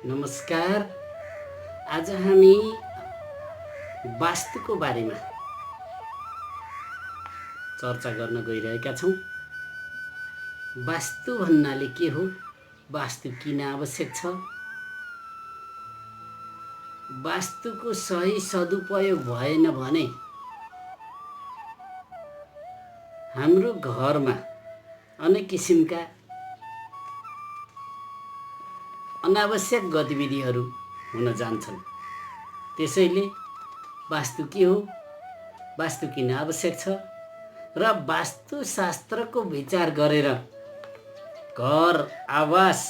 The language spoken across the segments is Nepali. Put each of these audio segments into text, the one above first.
नमस्कार। आज हामी वास्तुको बारेमा चर्चा गर्न गइरहेका छौँ। वास्तु भन्नाले के हो? वास्तु किन आवश्यक छ? वास्तुको सही सदुपयोग भएन भने हाम्रो घरमा अनेक किसिमका अनावश्यक गतिविधिहरू हुन जान्छन्। त्यसैले वास्तु के हो, वास्तु किन आवश्यक छ र वास्तुशास्त्रको विचार गरेर घर, आवास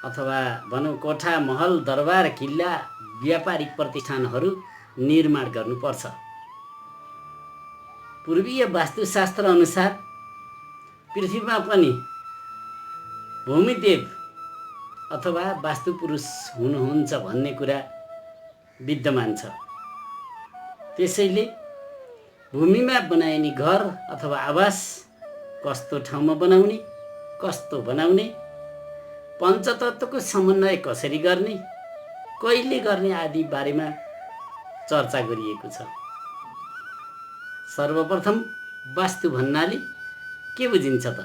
अथवा भनौँ कोठा, महल, दरबार, किल्ला, व्यापारिक प्रतिष्ठानहरू निर्माण गर्नुपर्छ। पूर्वीय वास्तुशास्त्र अनुसार पृथ्वीमा पनि भूमिदेव अथवा वास्तुपुरुष हुनुहुन्छ भन्ने कुरा विद्यमान छ। त्यसैले भूमिमा बनाइने घर अथवा आवास कस्तो ठाउँमा बनाउने, कस्तो बनाउने, पञ्चतत्त्वको समन्वय कसरी गर्ने, कहिले गर्ने आदि बारेमा चर्चा गरिएको छ। सर्वप्रथम वास्तु भन्नाले के बुझिन्छ त?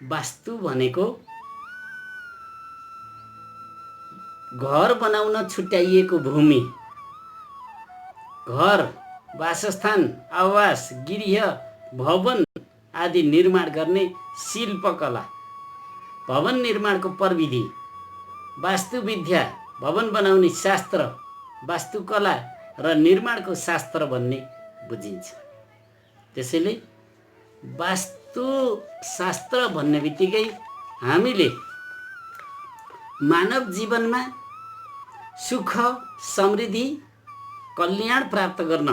वास्तु भनेको घर बनाउन छुट्याइएको भूमि, घर, वासस्थान, आवास, गृह, भवन आदि निर्माण गर्ने शिल्पकला, भवन निर्माणको प्रविधि, वास्तुविद्या, भवन बनाउने शास्त्र, वास्तुकला र निर्माणको शास्त्र भन्ने बुझिन्छ। त्यसैले वास्तुशास्त्र भन्ने बित्तिकै हामीले मानव जीवनमा सुख, समृद्धि, कल्याण प्राप्त गर्न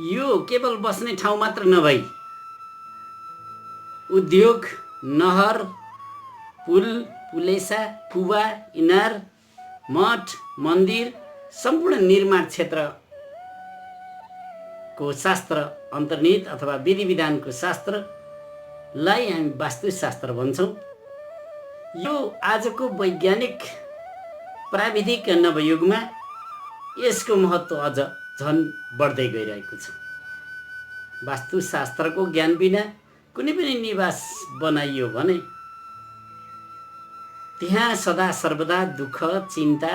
यो केवल बस्ने ठाउँ मात्र नभई उद्योग, नहर, पुल, पुलेसा, कुवा, इनार, मठ, मन्दिर, सम्पूर्ण निर्माण क्षेत्रको शास्त्र अन्तर्निहित अथवा विधि विधानको शास्त्रलाई हामी वास्तुशास्त्र भन्छौँ। यो आजको वैज्ञानिक प्राविधिक नवयुगमा यसको महत्त्व अझ झन् बढ्दै गइरहेको छ। वास्तुशास्त्रको ज्ञान बिना कुनै पनि निवास बनाइयो भने त्यहाँ सदा सर्वदा दुःख, चिन्ता,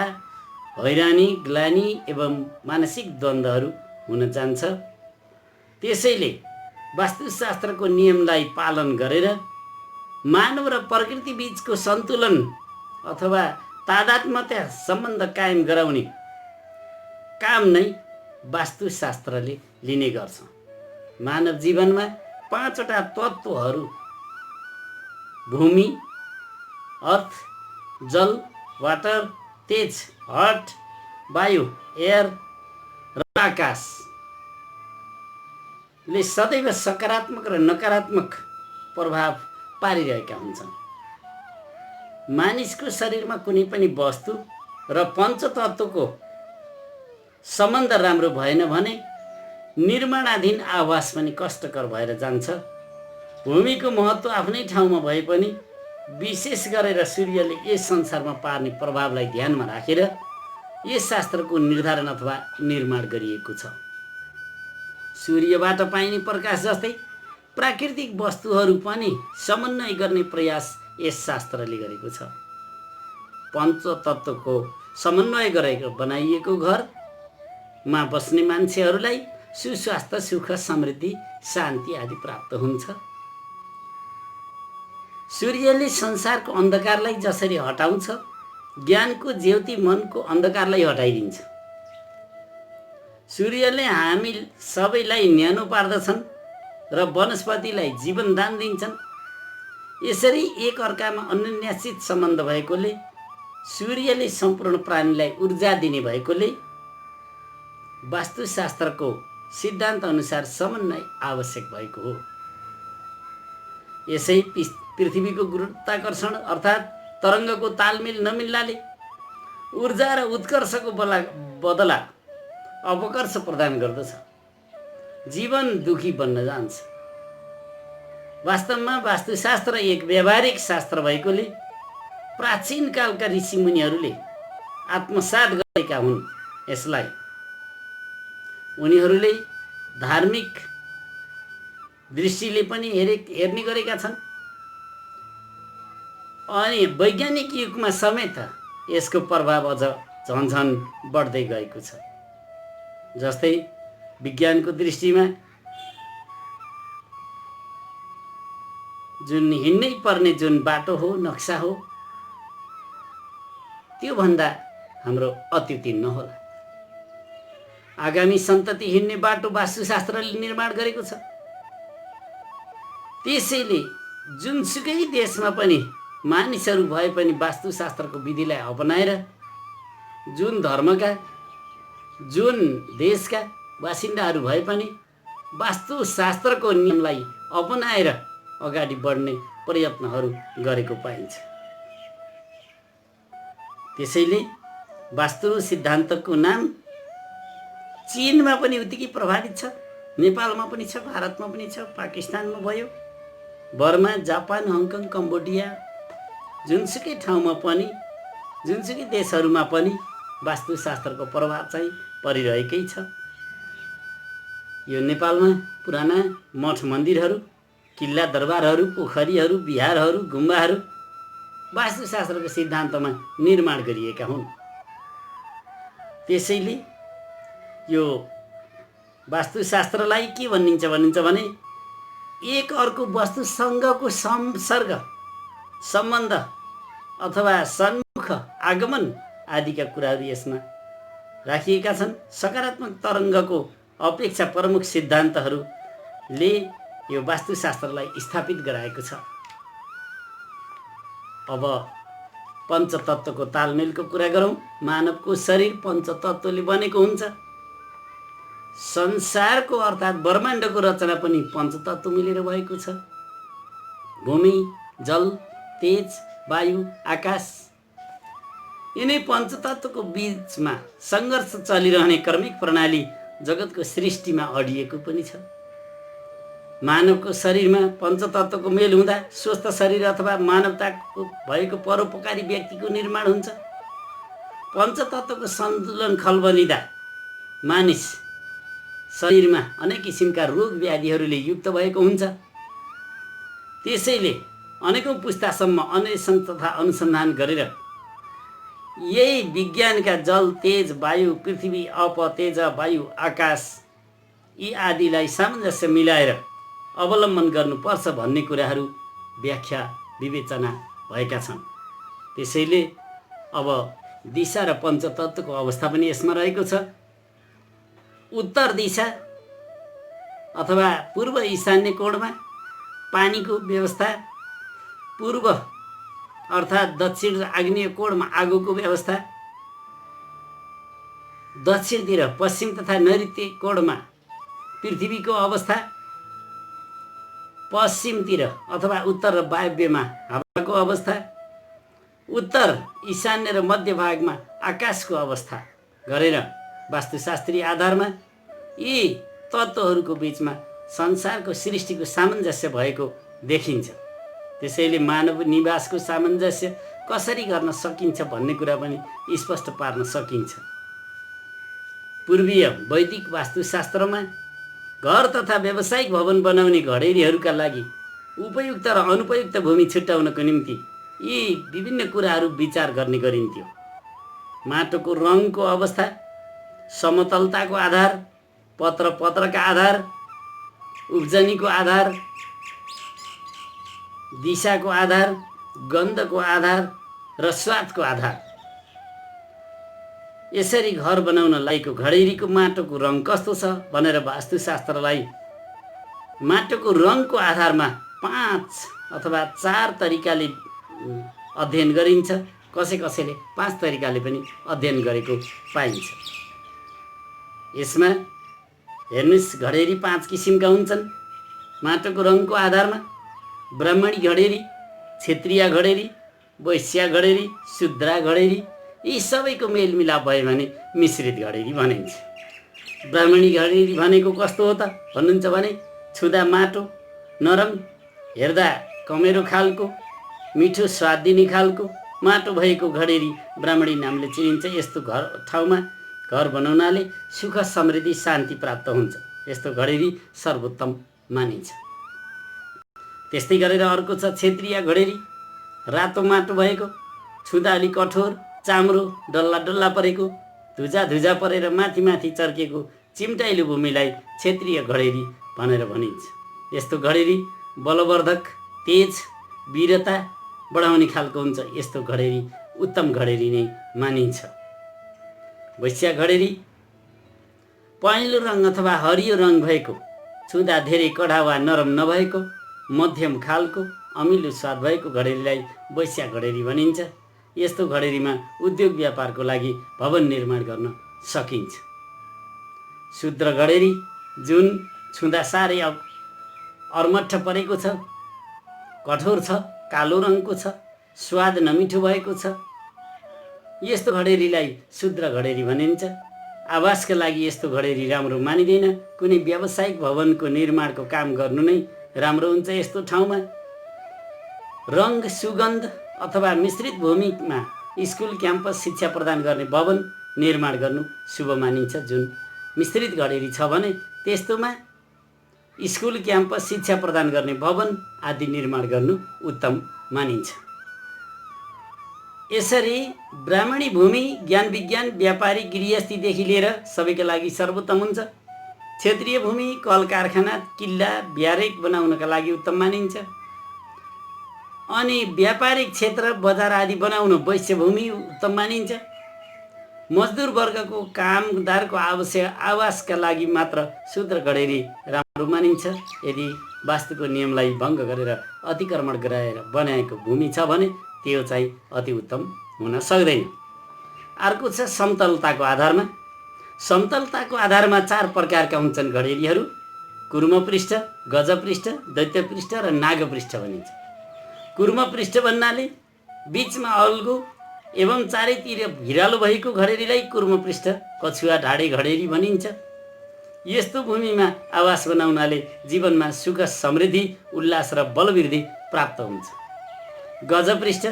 हैरानी, ग्लानी एवं मानसिक द्वन्द्वहरू हुन जान्छ। त्यसैले वास्तुशास्त्रको नियमलाई पालन गरेर मानव र प्रकृति बीचको सन्तुलन अथवा तादात्म्यता सम्बन्ध कायम गराउने काम नै वास्तुशास्त्रले लिने गर्छ। मानव जीवनमा 5वटा तत्त्वहरू भूमि, अर्थ, जल, वाटर, तेज, हट, वायु, एयर र आकाशले सदैव सकारात्मक र नकारात्मक प्रभाव पारिरहेका हुन्छन्। मानिसको शरीरमा कुनै पनि वस्तु र पञ्चतत्त्वको सम्बन्ध राम्रो भएन भने निर्माणाधीन आवास पनि कष्टकर भएर जान्छ। भूमिको महत्त्व आफ्नै ठाउँमा भए पनि विशेष गरेर सूर्यले यस संसारमा पार्ने प्रभावलाई ध्यानमा राखेर यस शास्त्रको निर्धारण अथवा निर्माण गरिएको छ। सूर्यबाट पाइने प्रकाश जस्तै प्राकृतिक वस्तुहरू पनि समन्वय गर्ने प्रयास यस शास्त्रले गरेको छ। पञ्चतत्त्वको समन्वय गरेर बनाइएको घरमा बस्ने मान्छेहरूलाई सुस्वास्थ्य, सुख, समृद्धि, शान्ति आदि प्राप्त हुन्छ। सूर्यले संसारको अन्धकारलाई जसरी हटाउँछ, ज्ञानको ज्योति मनको अन्धकारलाई हटाइदिन्छ। सूर्यले हामी सबैलाई न्यानो पार्दछन् र वनस्पतिलाई जीवनदान दिन्छन्। यसरी एक अर्कामा अन्योन्याश्रित सम्बन्ध भएकोले सूर्यले सम्पूर्ण प्राणीलाई ऊर्जा दिने भएकोले वास्तुशास्त्रको सिद्धान्त अनुसार समन्वय आवश्यक भएको हो। यसै पृथ्वीको गुरुत्वाकर्षण अर्थात् तरङ्गको तालमेल नमिल्नाले ऊर्जा र उत्कर्षको बदला अपकर्ष प्रदान गर्दछ। जीवन दुखी बन्न जान्छ। वास्तवमा वास्तुशास्त्र एक व्यावहारिक शास्त्र भएकोले प्राचीन कालका ऋषिमुनिहरूले आत्मसात गरेका हुन्। यसलाई उनीहरूले धार्मिक दृष्टिले पनि हेर्ने गरेका छन् अनि वैज्ञानिक युगमा समेत यसको प्रभाव अझ झन्झन बढ्दै गएको छ। जस्तै विज्ञानको दृष्टिमा जुन हिँड्नै पर्ने जुन बाटो हो, नक्सा हो, त्यो भन्दा हाम्रो अत्युति नहोला। आगामी सन्तति हिँड्ने बाटो वास्तुशास्त्रले निर्माण गरेको छ। त्यसैले जुनसुकै देशमा पनि मानिसहरू भए पनि वास्तुशास्त्रको विधिलाई अपनाएर जुन धर्मका जुन देशका बासिन्दाहरू भए पनि वास्तुशास्त्रको नियमलाई अपनाएर अगाडि बढ्ने प्रयत्नहरू गरेको पाइन्छ। त्यसैले वास्तु सिद्धान्तको नाम चीनमा पनि उत्तिकै प्रभावित छ, नेपालमा पनि छ, भारतमा पनि छ, पाकिस्तानमा भयो, बर्मा, जापान, हङकङ, कम्बोडिया, जुनसुकै ठाउँमा पनि जुनसुकै देशहरूमा पनि वास्तुशास्त्रको प्रभाव चाहिँ परिरहेकै छ। यो नेपालमा पुराना मठ मन्दिरहरू, किल्ला दरबारहरू, पोखरीहरू, बिहारहरू, गुम्बाहरू वास्तुशास्त्रको सिद्धान्तमा निर्माण गरिएका हुन्। त्यसैले यो वास्तुशास्त्रलाई के भनिन्छ भने एक अर्को वस्तुसँगको संसर्ग, सम्बन्ध अथवा सन्मुख आगमन आदिका कुराहरू यसमा राखिएका छन्। सकारात्मक तरङ्गको अपेक्षा प्रमुख सिद्धान्तहरूले यो वास्तुशास्त्रलाई स्थापित गराएको छ। अब पञ्चतत्त्वको तालमेलको कुरा गरौँ। मानवको शरीर पञ्चतत्त्वले बनेको हुन्छ। संसारको अर्थात् ब्रह्माण्डको रचना पनि पञ्चतत्त्व मिलेर भएको छ। भूमि, जल, तेज, वायु, आकाश, यिनै पञ्चतत्त्वको बीचमा सङ्घर्ष चलिरहने क्रमिक प्रणाली जगतको सृष्टिमा अडिएको पनि छ। मानवको शरीरमा पञ्चतत्त्वको मेल हुँदा स्वस्थ शरीर अथवा मानवताको भएको परोपकारी व्यक्तिको निर्माण हुन्छ। पञ्चतत्त्वको सन्तुलन खल्बलिँदा मानिस शरीरमा अनेक किसिमका रोग व्याधिहरूले युक्त भएको हुन्छ। त्यसैले अनेकौं पुस्तासम्म अन्वेषण तथा अनुसन्धान गरेर यही विज्ञानका जल, तेज, वायु, पृथ्वी, अप, तेज, वायु, आकाश यी आदिलाई सामञ्जस्य मिलाएर अवलम्बन गर्नुपर्छ भन्ने कुराहरू व्याख्या विवेचना भएका छन्। त्यसैले अब दिशा र पञ्चतत्त्वको अवस्था पनि यसमा रहेको छ। उत्तर दिशा अथवा पूर्व ईशान्य कोणमा पानीको व्यवस्था, पूर्व अर्थात् दक्षिण आग्नेय कोणमा आगोको व्यवस्था, दक्षिणतिर पश्चिम तथा नैऋत्य कोणमा पृथ्वीको अवस्था, पश्चिमतिर अथवा उत्तर र वायव्यमा हावाको अवस्था, उत्तर, ईशान्य र मध्य भागमा आकाशको अवस्था गरेर वास्तुशास्त्रीय आधारमा यी तत्त्वहरूको बीचमा संसारको सृष्टिको सामञ्जस्य भएको देखिन्छ। त्यसैले मानव निवासको सामञ्जस्य कसरी गर्न सकिन्छ भन्ने कुरा पनि स्पष्ट पार्न सकिन्छ। पूर्वीय वैदिक वास्तुशास्त्रमा घर तथा व्यावसायिक भवन बनाउने घडेरीहरूका लागि उपयुक्त र अनुपयुक्त भूमि छुट्याउनको निम्ति यी विभिन्न कुराहरू विचार गर्ने गरिन्थ्यो। माटोको रङको अवस्था, समतलताको आधार, पत्रका आधार, उब्जनीको आधार, दिशाको आधार, गन्धको आधार र स्वादको आधार, यसरी घर बनाउन लागेको घडेरीको माटोको रङ कस्तो छ भनेर वास्तुशास्त्रलाई माटोको रङको आधारमा 5 अथवा 4 तरिकाले अध्ययन गरिन्छ। कसैले 5 तरिकाले पनि अध्ययन गरेको पाइन्छ। यसमा हेर्नुस्, घडेरी 5 किसिमका हुन्छन्। माटोको रङको आधारमा ब्राह्मणी घडेरी, क्षेत्रीय घडेरी, वैश्या घडेरी, शूद्रा घडेरी यी सबैको मेलमिलाप भयो भने मिश्रित घडेरी भनिन्छ। ब्राह्मणी घडेरी भनेको कस्तो हो त भन्नुहुन्छ भने छुँदा माटो, नरम, हेर्दा कमेरो खालको, मिठो स्वाद दिने खालको माटो भएको घडेरी ब्राह्मणी नामले चिनिन्छ। यस्तो ठाउँमा घर बनाउनाले सुख समृद्धि शान्ति प्राप्त हुन्छ। यस्तो घडेरी सर्वोत्तम मानिन्छ। त्यस्तै गरेर अर्को छ क्षेत्रीय घडेरी। रातो माटो भएको, छुँदा अलि कठोर, चाम्रो डल्ला डल्ला परेको, धुजा धुजा परेर माथि माथि चर्केको चिम्टाइलो भूमिलाई क्षेत्रीय घडेरी भनेर भनिन्छ। यस्तो घडेरी बलवर्धक, तेज, वीरता बढाउने खालको हुन्छ। यस्तो घडेरी उत्तम घडेरी नै मानिन्छ। वैश्या घडेरी पहेँलो रङ अथवा हरियो रङ भएको, छुँदा धेरै कडा वा नरम नभएको, मध्यम खालको अमिलो स्वाद भएको घडेरीलाई वैश्या घडेरी भनिन्छ। यस्तो घडेरीमा उद्योग व्यापारको लागि भवन निर्माण गर्न सकिन्छ। शूद्र घडेरी जुन छुँदा साह्रै अर्मठ परेको छ, कठोर छ, कालो रङको छ, स्वाद नमिठो भएको छ। यस्तो घडेरीलाई शूद्र घडेरी भनिन्छ। आवासका लागि यस्तो घडेरी राम्रो मानिँदैन। कुनै व्यावसायिक भवनको निर्माणको काम गर्नु नै राम्रो हुन्छ। यस्तो ठाउँमा रङ, सुगन्ध अथवा मिश्रित भूमिमा स्कुल, क्याम्पस, शिक्षा प्रदान गर्ने भवन निर्माण गर्नु शुभ मानिन्छ। जुन मिश्रित घडेरी छ भने त्यस्तोमा स्कुल, क्याम्पस, शिक्षा प्रदान गर्ने भवन आदि निर्माण गर्नु उत्तम मानिन्छ। यसरी ब्राह्मणी भूमि ज्ञान विज्ञान, व्यापारी, गृहस्थीदेखि लिएर सबैका लागि सर्वोत्तम हुन्छ। क्षेत्रीय भूमि कल कारखाना, किल्ला, ब्यारेक बनाउनका लागि उत्तम मानिन्छ। अनि व्यापारिक क्षेत्र, बजार आदि बनाउन वैश्य भूमि उत्तम मानिन्छ। मजदुर वर्गको कामदारको आवासका लागि मात्र शूद्र घडेरी राम्रो मानिन्छ। यदि वास्तुको नियमलाई भङ्ग गरेर अतिक्रमण गराएर बनाएको भूमि छ भने त्यो चाहिँ अति उत्तम हुन सक्दैन। अर्को छ समतलताको आधारमा। समतलताको आधारमा 4 प्रकारका हुन्छन् घडेरीहरू। कुर्म पृष्ठ, गज पृष्ठ, दैत्य पृष्ठ र नाग पृष्ठ भनिन्छ। कुर्म पृष्ठ भन्नाले बीचमा अल्गो एवं चारैतिर भिरालो भएको घडेरीलाई कुर्म पृष्ठ, कछुवा ढाडे घडेरी भनिन्छ। यस्तो भूमिमा आवास बनाउनाले जीवनमा सुख समृद्धि, उल्लास र बलवृद्धि प्राप्त हुन्छ। गज पृष्ठ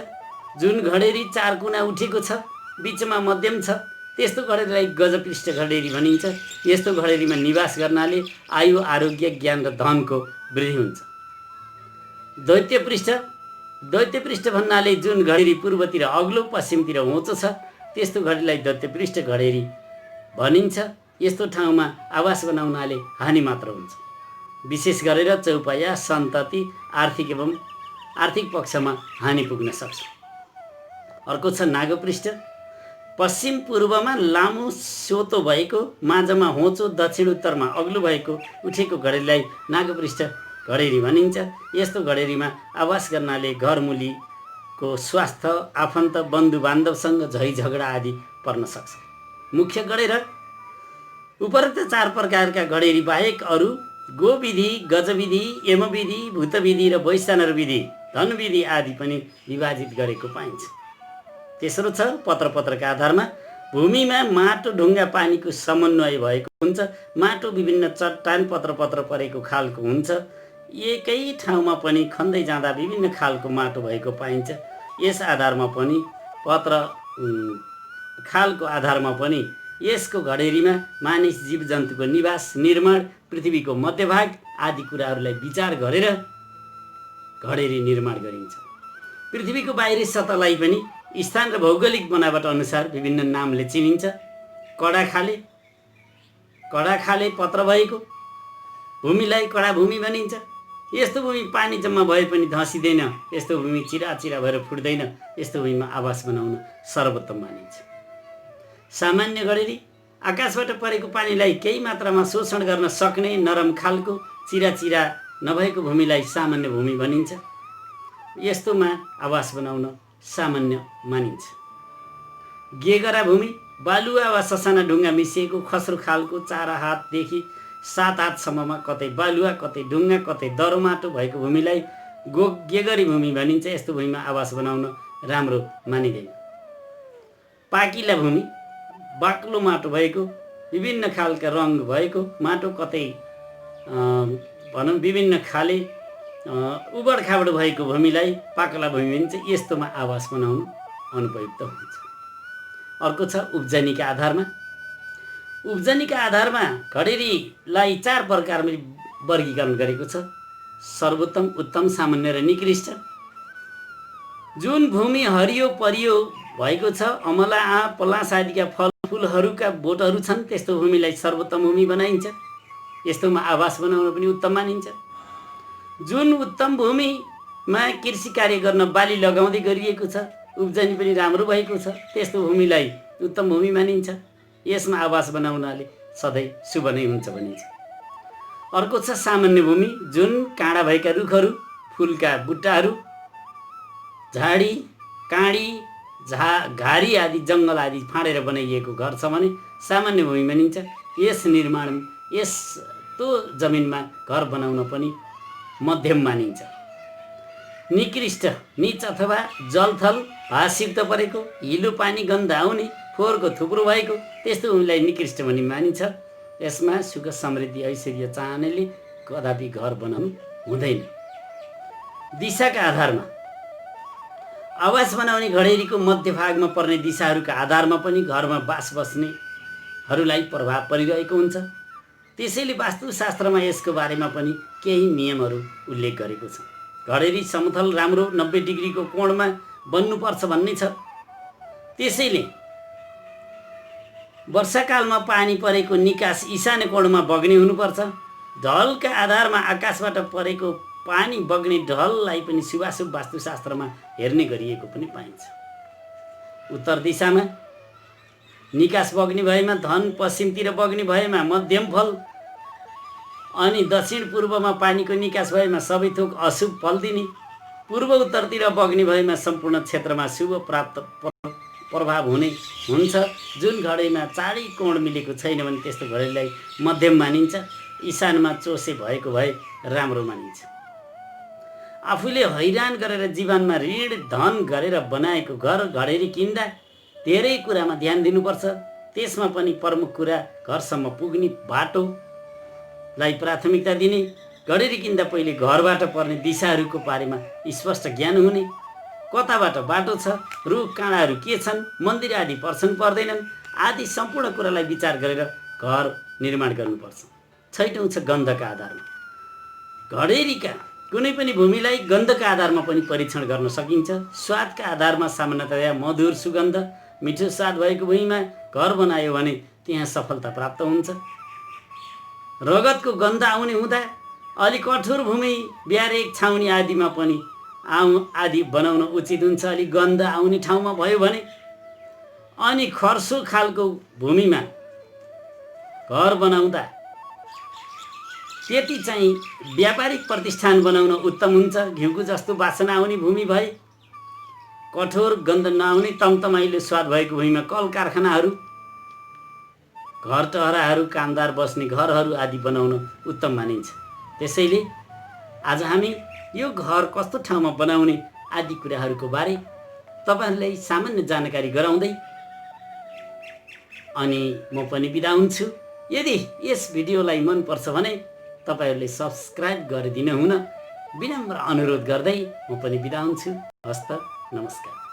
जुन घडेरी 4 कुना उठेको छ, बीचमा मध्यम छ, त्यस्तो घडेरीलाई गज पृष्ठ घडेरी भनिन्छ। यस्तो घडेरीमा निवास गर्नाले आयु, आरोग्य, ज्ञान र धनको वृद्धि हुन्छ। दैत्य पृष्ठ भन्नाले जुन घडेरी पूर्वतिर अग्लो, पश्चिमतिर होचो छ, त्यस्तो घडेरीलाई दैत्य पृष्ठ घडेरी भनिन्छ। यस्तो ठाउँमा आवास बनाउनाले हानि मात्र हुन्छ। विशेष गरेर चौपाया, सन्तति, आर्थिक पक्षमा हानि पुग्न सक्छ। अर्को छ नागपृष्ठ। पश्चिम पूर्वमा लामो सोतो भएको, माझमा होचो, दक्षिण उत्तरमा अग्लो भएको उठेको घडेरीलाई नागपृष्ठ घडेरी भनिन्छ। यस्तो घडेरीमा आवास गर्नाले घरमुलीको स्वास्थ्य, आफन्त, बन्धु बान्धवसँग झै झगडा आदि पर्न सक्छ। मुख्य गरेर उपरोक्त 4 प्रकारका घडेरी बाहेक अरू गोविधि, गजविधि, यमविधि, भूतविधि र वैश्वानर विधि, धनविधि आदि पनि विभाजित गरेको पाइन्छ। तेस्रो छ पत्रका आधारमा। भूमिमा माटो, ढुङ्गा, पानीको समन्वय भएको हुन्छ। माटो विभिन्न चट्टान, पत्र परेको खालको हुन्छ। एकै ठाउँमा पनि खन्दै जाँदा विभिन्न खालको माटो भएको पाइन्छ। यस आधारमा पनि खालको आधारमा पनि यसको घडेरीमा मानिस, जीव जन्तुको निवास, निर्माण, पृथ्वीको मध्यभाग आदि कुराहरूलाई विचार गरेर घडेरी निर्माण गरिन्छ। पृथ्वीको बाहिरी सतहलाई पनि स्थान र भौगोलिक बनावट अनुसार विभिन्न नामले चिनिन्छ। कडा खाले पत्र भएको भूमिलाई कडा भूमि भनिन्छ। यस्तो भूमि पानी जम्मा भए पनि धसिँदैन। यस्तो भूमि चिरा भएर फुट्दैन। यस्तो भूमिमा आवास बनाउन सर्वोत्तम मानिन्छ। सामान्य घडेरी आकाशबाट परेको पानीलाई केही मात्रामा शोषण गर्न सक्ने नरम खालको, चिरा नभएको भूमिलाई सामान्य भूमि भनिन्छ। यस्तोमा आवास बनाउन सामान्य मानिन्छ। गेगरा भूमि बालुवा वा ससाना ढुङ्गा मिसिएको खस्रो खालको 4 हातदेखि 7 हातसम्ममा कतै बालुवा, कतै ढुङ्गा, कतै दरो माटो भएको भूमिलाई गेगरी भूमि भनिन्छ। यस्तो भूमिमा आवास बनाउन राम्रो मानिँदैन। पाकिला भूमि बाक्लो माटो भएको, विभिन्न खालका रङ भएको माटो, कतै भनौँ विभिन्न खाले उबड खाबड भएको भूमिलाई पाकला भूमि भनिन्छ। यस्तोमा आवास बनाउनु अनुपयुक्त हुन्छ। अर्को छ उब्जनीका आधारमा। उब्जनीका आधारमा घडेरीलाई 4 प्रकारमा वर्गीकरण गरेको छ: सर्वोत्तम, उत्तम, सामान्य र निकृष्ट। जुन भूमि हरियो परियो भएको छ, अमला, आँप, पलास आदिका फलफुलहरूका बोटहरू छन्, त्यस्तो भूमिलाई सर्वोत्तम भूमि बनाइन्छ। यस्तोमा आवास बनाउन पनि उत्तम मानिन्छ। जुन उत्तम भूमिमा कृषि कार्य गर्न बाली लगाउँदै गरिएको छ, उब्जनी पनि राम्रो भएको छ, त्यस्तो भूमिलाई उत्तम भूमि मानिन्छ। यसमा आवास बनाउनाले सधैँ शुभ नै हुन्छ भनिन्छ। अर्को छ सामान्य भूमि। जुन काँडा भएका रुखहरू, फुलका बुट्टाहरू, झाडी, काँडी, घारी आदि जङ्गल आदि फाँडेर बनाइएको घर छ भने सामान्य भूमि मानिन्छ। यस्तो जमिनमा घर बनाउन पनि मध्यम मानिन्छ। निकृष्ट, नीच अथवा जलथल, भासयुक्त परेको, हिलो पानी गन्ध आउने, फोहोरको थुप्रो भएको, त्यस्तो भूमिलाई निकृष्ट भनी मानिन्छ। यसमा सुख समृद्धि ऐश्वर्य चाहनेले कदापि घर बनाउनु हुँदैन। दिशाका आधारमा आवास बनाउने घडेरीको मध्यभागमा पर्ने दिशाहरूका आधारमा पनि घरमा बास बस्नेहरूलाई प्रभाव परिरहेको हुन्छ। त्यसैले वास्तुशास्त्रमा यसको बारेमा पनि केही नियमहरू उल्लेख गरेको छ। घडेरी समतल राम्रो 90 डिग्रीको कोणमा बन्नुपर्छ भन्ने छ। त्यसैले वर्षाकालमा पानी परेको निकास ईशान्य कोणमा बग्ने हुनुपर्छ। ढलका आधारमा आकाशबाट परेको पानी बग्ने ढललाई पनि शुभाशुभ वास्तुशास्त्रमा हेर्ने गरिएको पनि पाइन्छ। उत्तर दिशामा निकास बग्ने भएमा धन, पश्चिमतिर बग्ने भएमा मध्यम फल, अनि दक्षिण पूर्वमा पानीको निकास भएमा सबै थोक अशुभ फल दिने, पूर्व उत्तरतिर बग्ने भएमा सम्पूर्ण क्षेत्रमा शुभ प्राप्त प्रभाव हुने हुन्छ। जुन घडेरीमा चारै कोण मिलेको छैन भने त्यस्तो घडेरीलाई मध्यम मानिन्छ। ईशानमा चोसे भएको भए राम्रो मानिन्छ। आफूले हैरान गरेर जीवनमा ऋण धन गरेर बनाएको घर घडेरी किन्दा धेरै कुरामा ध्यान दिनुपर्छ। त्यसमा पनि प्रमुख कुरा घरसम्म पुग्ने बाटोलाई प्राथमिकता दिने, घडेरी किन्दा पहिले घरबाट पर्ने दिशाहरूको बारेमा स्पष्ट ज्ञान हुने, कताबाट बाटो छ, रुख काँडाहरू के छन्, मन्दिर आदि पर्छन् पर्दैनन् आदि सम्पूर्ण कुरालाई विचार गरेर घर निर्माण गर्नुपर्छ। 6औं छ गन्धका आधारमा। घडेरीका कुनै पनि भूमिलाई गन्धका आधारमा पनि परीक्षण गर्न सकिन्छ। स्वादका आधारमा सामान्यतया मधुर सुगन्ध मिठो स्वाद भएको भूमिमा घर बनायो भने त्यहाँ सफलता प्राप्त हुन्छ। रगतको गन्ध आउने हुँदा अलि कठोर भूमि, ब्यारेक, छाउनी आदिमा पनि आदि बनाउन उचित हुन्छ। अलि गन्ध आउने ठाउँमा भयो भने, अनि खर्सो खालको भूमिमा घर बनाउँदा त्यति चाहिँ व्यापारिक प्रतिष्ठान बनाउन उत्तम हुन्छ। घिउको जस्तो वासना आउने भूमि भए, कठोर गन्ध नआउने तमतमाइलो स्वाद भएको भूमिमा कल कारखानाहरू, घर टहराहरू, कामदार बस्ने घरहरू आदि बनाउन उत्तम मानिन्छ। त्यसैले आज हामी यो घर कस्तो ठाउँमा बनाउने आदि कुराहरूको बारे तपाईहरुलाई सामान्य जानकारी गराउँदै अनि म पनि बिदा हुन्छु। यदि यस भिडियोलाई मन पर्छ भने तपाईहरुले सब्स्क्राइब गरिदिनु हुन विनम्र अनुरोध गर्दै म पनि बिदा हुन्छु। हस्त नमस्कार।